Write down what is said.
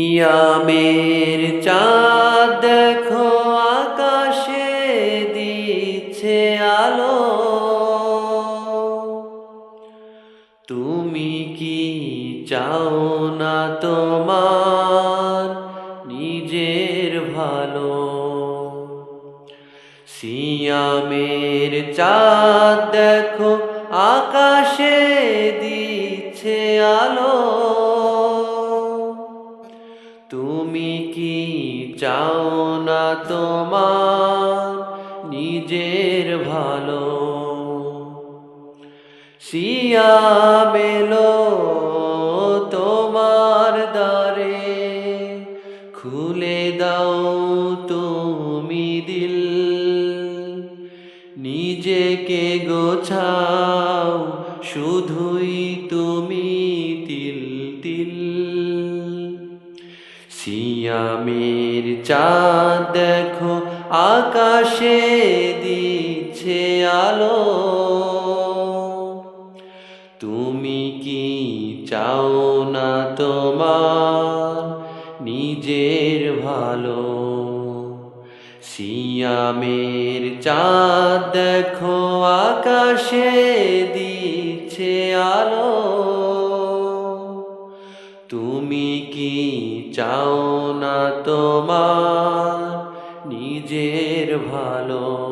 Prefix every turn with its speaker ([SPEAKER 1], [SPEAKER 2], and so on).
[SPEAKER 1] ইয়ামের চাঁদ দেখো আকাশে দিচ্ছে আলো। তুমি কি চাও না তোমার নিজের ভালো? সিয়ামের চাঁদ দেখো আকাশে দিচ্ছে আলো। তুমি কি চাও না তোমার নিজের ভালো? সিয়াম এলো তোমার দ্বারে, খুলে দাও তুমি দিল। নিজেকে গোছাও শুধুই তুমি তিল তিল। সিয়ামের চাঁদ দেখো আকাশে দিচ্ছে আলো। তুমি কি চাও না তোমার নিজের ভালো? সিয়ামের চাঁদ দেখো আকাশে দিচ্ছে আলো। তুমি কি চাও না তোমার নিজের ভালো?